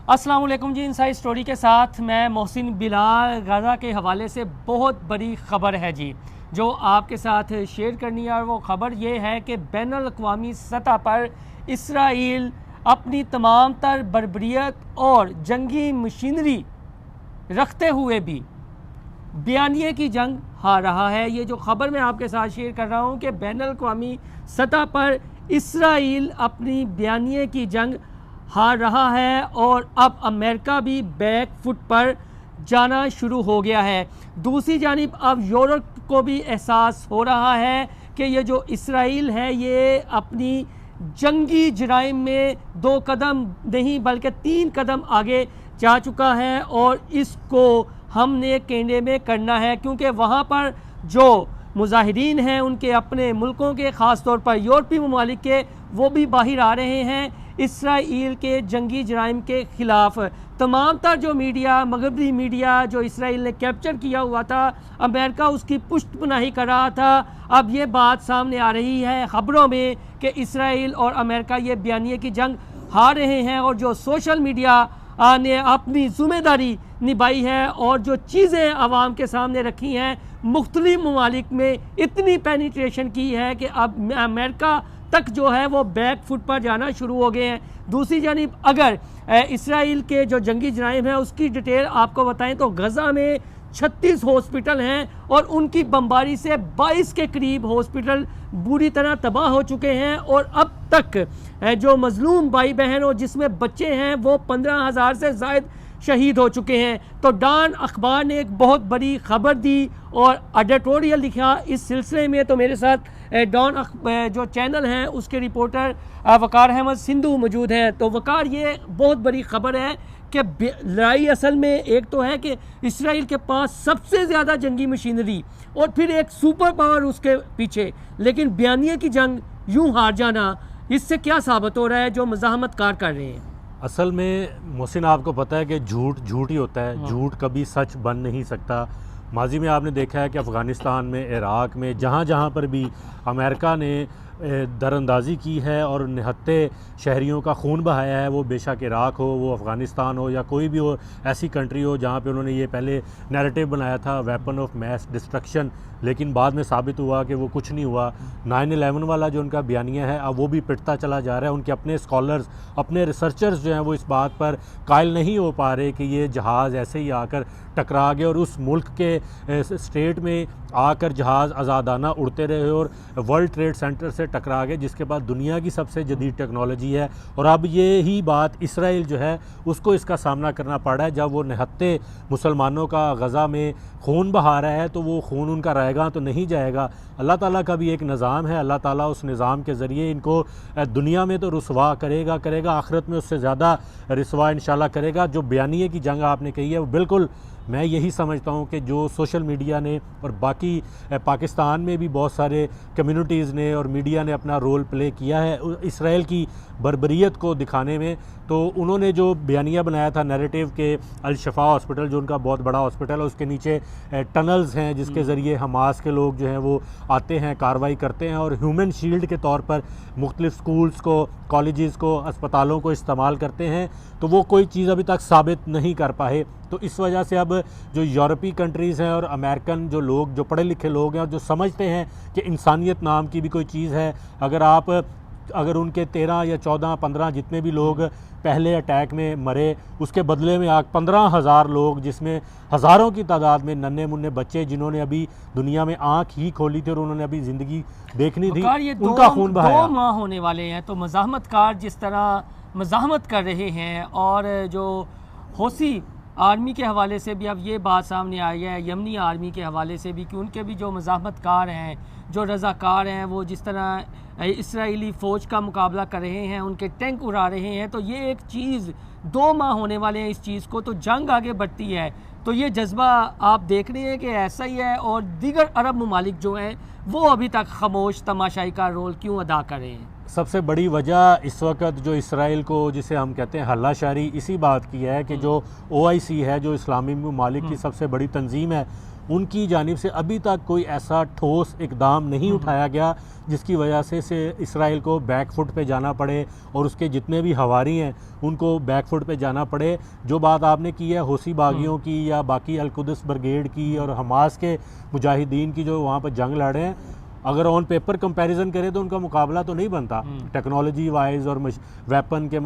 अस्सलाम वालेकुम जी। Inside story के साथ मैं मोहसिन बिलाल। गाज़ा के हवाले से बहुत बड़ी ख़बर है जी जो आपके साथ शेयर करनी है, और वो ख़बर ये है कि बैनुल-अक़वामी सतह पर इसराइल अपनी तमाम तर बर्बरियत और जंगी मशीनरी रखते हुए भी बयानिए की जंग हार रहा है। ये जो ख़बर मैं आपके साथ शेयर कर रहा हूँ कि बैनुल-अक़वामी सतह पर इसराइल अपनी बयानिए की जंग हार रहा है और अब अमेरिका भी बैक फुट पर जाना शुरू हो गया है। दूसरी जानिब अब यूरोप को भी एहसास हो रहा है कि ये जो इसराइल है ये अपनी जंगी जराइम में 2 कदम नहीं बल्कि 3 कदम आगे जा चुका है, और इसको हमने केंद्र में करना है, क्योंकि वहाँ पर जो मुजाहिरीन हैं उनके अपने मुल्कों के, ख़ास तौर पर यूरोपीय ममालिक के, वो भी बाहर आ रहे हैं इसराइल के जंगी जराइम के ख़िलाफ़। तमाम तर जो मीडिया, मगरबी मीडिया जो इसराइल ने कैप्चर किया हुआ था, अमेरिका उसकी पुष्टपनाही कर रहा था। अब ये बात सामने आ रही है ख़बरों में कि इसराइल और अमेरिका ये बयानिए की जंग हार रहे हैं, और जो सोशल मीडिया ने अपनी ज़िम्मेदारी निभाई है और जो चीज़ें आवाम के सामने रखी हैं, मुख्तलिफ ममालिक में इतनी पेनिट्रेशन की है कि अब अमेरिका तक जो है वो बैक फुट पर जाना शुरू हो गए हैं। दूसरी जानिब अगर इसराइल के जो जंगी जराइम है उसकी डिटेल आपको बताएं तो गज़ा में 36 हॉस्पिटल हैं और उनकी बमबारी से 22 के करीब हॉस्पिटल बुरी तरह तबाह हो चुके हैं, और अब तक जो मजलूम भाई बहन और जिसमें बच्चे हैं वो 15,000 से ज़ायद शहीद हो चुके हैं। तो डॉन अखबार ने एक बहुत बड़ी खबर दी और एडिटोरियल लिखा इस सिलसिले में। तो मेरे साथ डॉन जो चैनल है उसके रिपोर्टर वकार अहमद सिंधु मौजूद हैं। तो वकार, ये बहुत बड़ी खबर है कि लड़ाई असल में एक तो है कि इसराइल के पास सबसे ज़्यादा जंगी मशीनरी और फिर एक सुपर पावर उसके पीछे, लेकिन बयानिए की जंग यूँ हार जाना, इससे क्या साबित हो रहा है जो मज़ाहमतकार कर रहे हैं? असल में मोहसिन, आपको पता है कि झूठ झूठ ही होता है। झूठ कभी सच बन नहीं सकता। माजी में आपने देखा है कि अफ़गानिस्तान में, इराक़ में, जहाँ जहाँ पर भी अमेरिका ने दरअंदाज़ी की है और निहत्ते शहरियों का खून बहाया है, वो बेशक इराक़ हो, वो अफ़गानिस्तान हो या कोई भी हो ऐसी कंट्री हो जहाँ पे उन्होंने ये पहले नैरेटिव बनाया था वेपन ऑफ मैस डिस्ट्रक्शन, लेकिन बाद में साबित हुआ कि वो कुछ नहीं हुआ। 9/11 वाला जो उनका बयानिया है अब वो भी पिटता चला जा रहा है। उनके अपने स्कॉलर्स, अपने रिसर्चर्स जो हैं वो इस बात पर कायल नहीं हो पा रहे कि ये जहाज़ ऐसे ही आकर टकरा गए और उस मुल्क के स्टेट में आकर जहाज़ आज़ादाना उड़ते रहे और वर्ल्ड ट्रेड सेंटर से टकरा गए, जिसके बाद दुनिया की सबसे जदीद टेक्नोलॉजी है। और अब ये ही बात इसराइल जो है उसको इसका सामना करना पड़ रहा है। जब वो निहत्ते मुसलमानों का गज़ा में खून बहा रहा है तो वो खून उनका रहेगा तो नहीं जाएगा। अल्लाह ताला का भी एक निज़ाम है। अल्लाह ताला उस निज़ाम के ज़रिए इनको दुनिया में तो रुसवा करेगा, आखिरत में उससे ज़्यादा रुसवा इंशाल्लाह करेगा। जो बयानिए की जंग आपने कही है वो बिल्कुल मैं यही समझता हूँ कि जो सोशल मीडिया ने और बाकी पाकिस्तान में भी बहुत सारे कम्युनिटीज़ ने और मीडिया ने अपना रोल प्ले किया है इसराइल की बर्बरियत को दिखाने में। तो उन्होंने जो बयानिया बनाया था नैरेटिव के अल-शफा हॉस्पिटल, जो उनका बहुत बड़ा हॉस्पिटल है, उसके नीचे टनल्स हैं जिसके ज़रिए हमास के लोग जो हैं वो आते हैं, कार्रवाई करते हैं और ह्यूमन शील्ड के तौर पर मुख्तलिफ स्कूल्स को, कॉलेजेस को, अस्पतालों को इस्तेमाल करते हैं। तो वो कोई चीज़ अभी तक साबित नहीं कर पाए। तो इस वजह से अब जो यूरोपीय कंट्रीज़ हैं और अमेरिकन जो लोग, जो पढ़े लिखे लोग हैं और जो समझते हैं कि इंसानियत नाम की भी कोई चीज़ है, अगर उनके 13 या 14, 15 जितने भी लोग पहले अटैक में मरे, उसके बदले में 15,000 लोग, जिसमें हज़ारों की तादाद में नन्हे मुन्ने बच्चे जिन्होंने अभी दुनिया में आँख ही खोली थी और उन्होंने अभी ज़िंदगी देखनी थी, उनका खून बहाया। 2 माह होने वाले हैं। तो मज़ाहमतकार जिस तरह मज़ाहमत कर रहे हैं, और जो हौसी आर्मी के हवाले से भी अब ये बात सामने आई है, यमनी आर्मी के हवाले से भी, कि उनके भी जो मज़ाहमतकार हैं, जो रज़ाकार हैं, वो जिस तरह इसराइली फ़ौज का मुकाबला कर रहे हैं, उनके टैंक उड़ा रहे हैं। तो ये एक चीज़ 2 माह होने वाले हैं इस चीज़ को, तो जंग आगे बढ़ती है। तो ये जज्बा आप देख रहे हैं कि ऐसा ही है, और दीगर अरब ममालिक जो हैं वो अभी तक खामोश तमाशाई का रोल क्यों अदा कर रहे हैं? सबसे बड़ी वजह इस वक्त जो इसराइल को, जिसे हम कहते हैं हल्लाशारी, इसी बात की है कि जो OIC है, जो इस्लामी ममालिक की सबसे बड़ी तंजीम है, उनकी जानिब से अभी तक कोई ऐसा ठोस इकदाम नहीं उठाया गया जिसकी वजह से इसराइल को बैक फुट पे जाना पड़े और उसके जितने भी हवारी हैं उनको बैक फुट पे जाना पड़े। जो बात आपने की है हौसी बागियों की या बाकी अल-कुद्स ब्रिगेड की और हमास के मुजाहिदीन की जो वहाँ पर जंग लड़ रहे हैं, अगर ऑन पेपर कंपैरिजन करें तो उनका मुकाबला तो नहीं बनता टेक्नोलॉजी वाइज और वेपन के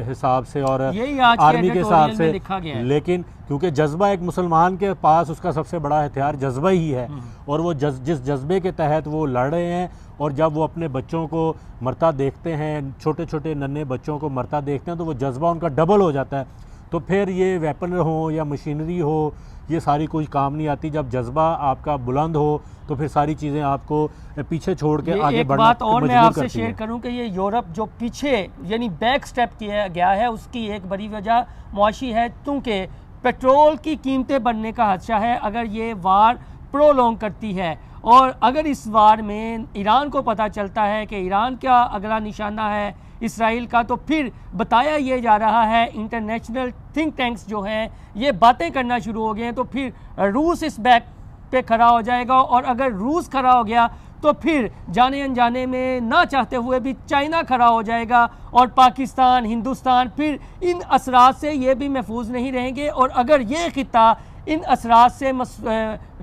हिसाब से और आर्मी के हिसाब से, लेकिन क्योंकि जज्बा एक मुसलमान के पास उसका सबसे बड़ा हथियार जज्बा ही है और वो जिस जज्बे के तहत वो लड़ रहे हैं और जब वो अपने बच्चों को मरता देखते हैं, छोटे छोटे नन्हे बच्चों को मरता देखते हैं, तो वो जज्बा उनका डबल हो जाता है। तो फिर ये वेपन हो या मशीनरी हो, ये सारी कोई काम नहीं आती। जब जज्बा आपका बुलंद हो तो फिर सारी चीज़ें आपको पीछे छोड़ के आगे बढ़ना बात और मैं आपसे शेयर करूं कि ये यूरोप जो पीछे यानी बैक स्टेप किया गया है उसकी एक बड़ी वजह मुआशी है, क्योंकि पेट्रोल की कीमतें बढ़ने का खदशा है अगर ये वार प्रोलॉन्ग करती है। और अगर इस वार में ईरान को पता चलता है कि ईरान का अगला निशाना है इसराइल का, तो फिर बताया ये जा रहा है, इंटरनेशनल थिंक टैंक्स जो हैं ये बातें करना शुरू हो गए हैं, तो फिर रूस इस बैक पे खड़ा हो जाएगा। और अगर रूस खड़ा हो गया तो फिर जाने अनजाने में ना चाहते हुए भी चाइना खड़ा हो जाएगा और पाकिस्तान, हिंदुस्तान फिर इन असरात से ये भी महफूज नहीं रहेंगे। और अगर ये खिता इन असरात से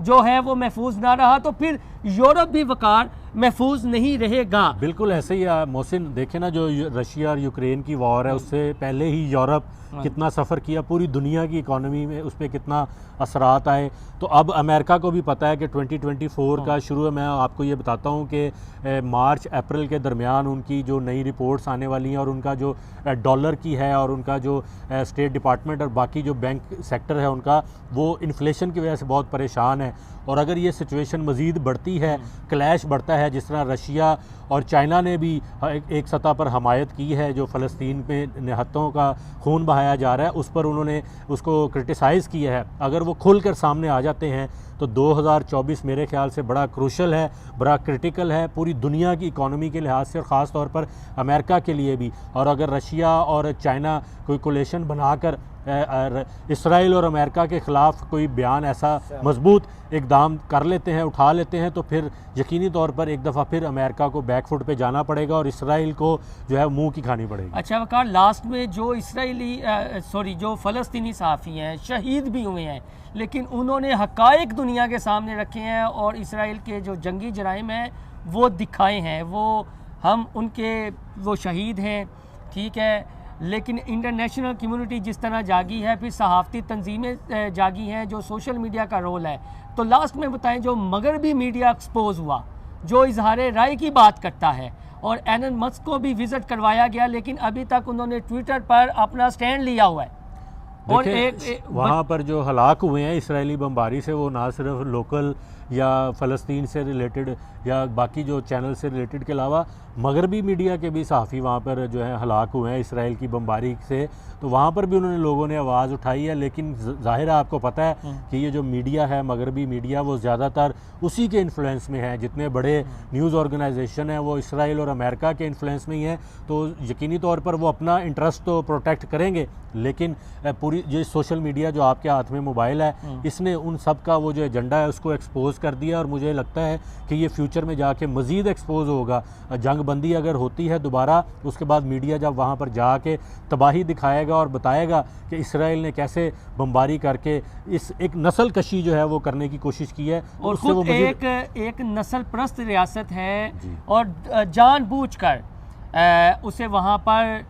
जो है वो महफूज ना रहा तो फिर यूरोप भी वकार महफूज नहीं रहेगा। बिल्कुल ऐसे ही मोहसिन देखे ना, जो रशिया और यूक्रेन की वॉर है उससे पहले ही यूरोप कितना सफ़र किया, पूरी दुनिया की इकॉनमी में उस पर कितना असरात आए। तो अब अमेरिका को भी पता है कि 2024 का शुरू है। मैं आपको ये बताता हूँ कि मार्च अप्रैल के दरमियान उनकी जो नई रिपोर्ट्स आने वाली हैं और उनका जो डॉलर की है और उनका जो स्टेट डिपार्टमेंट और बाकी जो बैंक सेक्टर है उनका, वो इन्फ्लेशन की वजह से बहुत परेशान है। और अगर ये सिचुएशन मज़ीद बढ़ती है, क्लैश बढ़ता है, जिस तरह रशिया और चाइना ने भी एक सतह पर हमायत की है, जो फ़लस्तीन पे निहत्तों का खून बहाया जा रहा है उस पर उन्होंने उसको क्रिटिसाइज़ किया है, अगर वो खुल कर सामने आ जाते हैं तो 2024 मेरे ख्याल से बड़ा क्रूशल है, बड़ा क्रिटिकल है पूरी दुनिया की इकॉनमी के लिहाज से और ख़ास तौर पर अमेरिका के लिए भी। और अगर रशिया और चाइना कोई कोलेशन बनाकर इसराइल और अमेरिका के ख़िलाफ़ कोई बयान ऐसा मजबूत इकदाम कर लेते हैं, उठा लेते हैं, तो फिर यकीनी तौर पर एक दफ़ा फिर अमेरिका को बैक फुट पे जाना पड़ेगा और इसराइल को जो है मुंह की खानी पड़ेगी। अच्छा वकार, लास्ट में जो जो फ़लस्तीनी सहाफ़ी हैं शहीद भी हुए हैं, लेकिन उन्होंने हक़ाइक़ दुनिया के सामने रखे हैं और इसराइल के जो जंगी जराइम हैं वो दिखाए हैं, वो हम उनके वो शहीद हैं, ठीक है, लेकिन इंटरनेशनल कम्युनिटी जिस तरह जागी है, फिर सहाफ़ती तंजीमें जागी हैं, जो सोशल मीडिया का रोल है। तो लास्ट में बताएं, जो मगरबी मीडिया एक्सपोज हुआ, जो इजहार राय की बात करता है, और एलन मस्क को भी विज़िट करवाया गया, लेकिन अभी तक उन्होंने ट्विटर पर अपना स्टैंड लिया हुआ है। और वहाँ पर जो हलाक हुए हैं इसराइली बमबारी से, वो ना सिर्फ लोकल या फ़लस्तीन से रिलेटेड या बाकी जो चैनल से रिलेटेड के अलावा मगरबी मीडिया के भी सहाफ़ी वहाँ पर जो है हलाक हुए हैं इसराइल की बमबारी से, तो वहाँ पर भी उन्होंने लोगों ने आवाज़ उठाई है। लेकिन ज़ाहिर है आपको पता है कि ये जो मीडिया है मगरबी मीडिया, वो ज़्यादातर उसी के इन्फ्लुएंस में है, जितने बड़े न्यूज़ ऑर्गेनाइजेशन हैं वो इसराइल और अमेरिका के इन्फ्लुएंस में ही हैं। तो यकीनी तौर पर वो अपना इंटरेस्ट तो प्रोटेक्ट करेंगे, लेकिन पूरी जो सोशल मीडिया जो आपके हाथ में मोबाइल है, इसने उन सब का वो जो एजेंडा है उसको एक्सपोज कर दिया। और मुझे लगता है कि ये फ्यूचर में जाके मज़ीद एक्सपोज होगा। जंग बंदी अगर होती है दोबारा, उसके बाद मीडिया जब वहाँ पर जाके तबाही दिखाएगा और बताएगा कि इसराइल ने कैसे बमबारी करके इस एक नस्ल कशी जो है वो करने की कोशिश की है, और खुद वो एक नस्ल परस्त रियासत है और जानबूझकर उसे वहाँ पर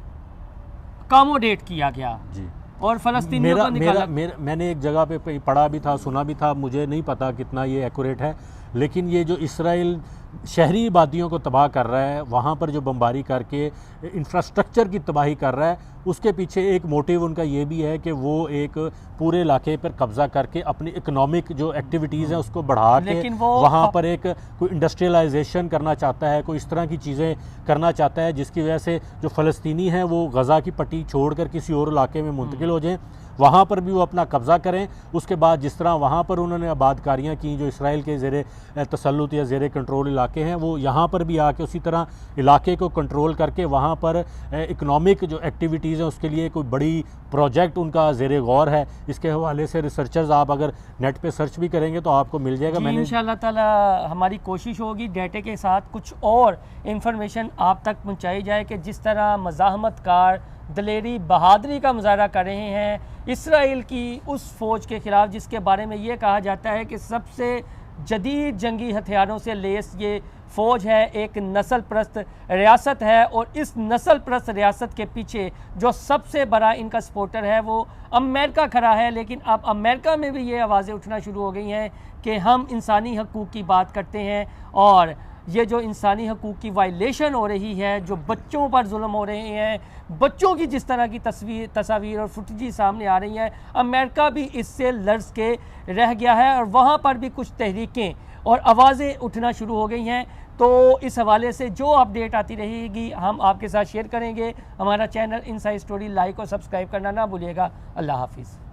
अकोमोडेट किया गया जी। और फ़लस्तीनियों को निकाला। मैंने एक जगह पे पढ़ा भी था, सुना भी था, मुझे नहीं पता कितना ये एक्यूरेट है, लेकिन ये जो इसराइल शहरी आबादियों को तबाह कर रहा है, वहाँ पर जो बमबारी करके इंफ्रास्ट्रक्चर की तबाही कर रहा है, उसके पीछे एक मोटिव उनका ये भी है कि वो एक पूरे इलाके पर कब्ज़ा करके अपनी इकोनॉमिक जो एक्टिविटीज़ हैं उसको बढ़ा के वहाँ पर एक कोई इंडस्ट्रियलाइजेशन करना चाहता है, कोई इस तरह की चीज़ें करना चाहता है जिसकी वजह से जो फ़लस्तीनी हैं वो गज़ा की पट्टी छोड़कर किसी और इलाके में मुंतकिल हो जाएँ। वहाँ पर भी वो अपना कब्ज़ा करें। उसके बाद जिस तरह वहाँ पर उन्होंने आबादकारियाँ की जो इसराइल के ज़ेरे तसल्लुत या ज़ेरे कंट्रोल इलाके हैं, वो यहाँ पर भी आके उसी तरह इलाके को कंट्रोल करके वहाँ पर इकनॉमिक जो एक्टिविटीज़ हैं उसके लिए कोई बड़ी प्रोजेक्ट उनका ज़ेरे गौर है। इसके हवाले से रिसर्चर्स आप अगर नेट पे सर्च भी करेंगे तो आपको मिल जाएगा। मैंने इंशाअल्लाह ताला हमारी कोशिश होगी डेटे के साथ कुछ और इंफॉर्मेशन आप तक पहुंचाई जाए कि जिस तरह मज़ाहमत कार दलेरी बहादुरी का मुजाहरा कर रहे हैं इसराइल की उस फ़ौज के ख़िलाफ़ जिसके बारे में ये कहा जाता है कि सबसे जदीद जंगी हथियारों से लेस ये फ़ौज है, एक नस्ल परस्त रियासत है। और इस नस्ल परस्त रियासत के पीछे जो सबसे बड़ा इनका सपोर्टर है वो अमेरिका खड़ा है। लेकिन अब अमेरिका में भी ये आवाज़ें उठना शुरू हो गई हैं कि हम इंसानी हकूक़ की बात करते हैं और ये जो इंसानी हकूक़ की वायलेशन हो रही है, जो बच्चों पर जुल्म हो रहे हैं, बच्चों की जिस तरह की तस्वीर और फुटेज सामने आ रही हैं, अमेरिका भी इससे लर्ज़ के रह गया है और वहाँ पर भी कुछ तहरीकें और आवाज़ें उठना शुरू हो गई हैं। तो इस हवाले से जो अपडेट आती रहेगी हम आपके साथ शेयर करेंगे। हमारा चैनल इनसाइड स्टोरी लाइक और सब्सक्राइब करना ना भूलिएगा। अल्लाह हाफिज़।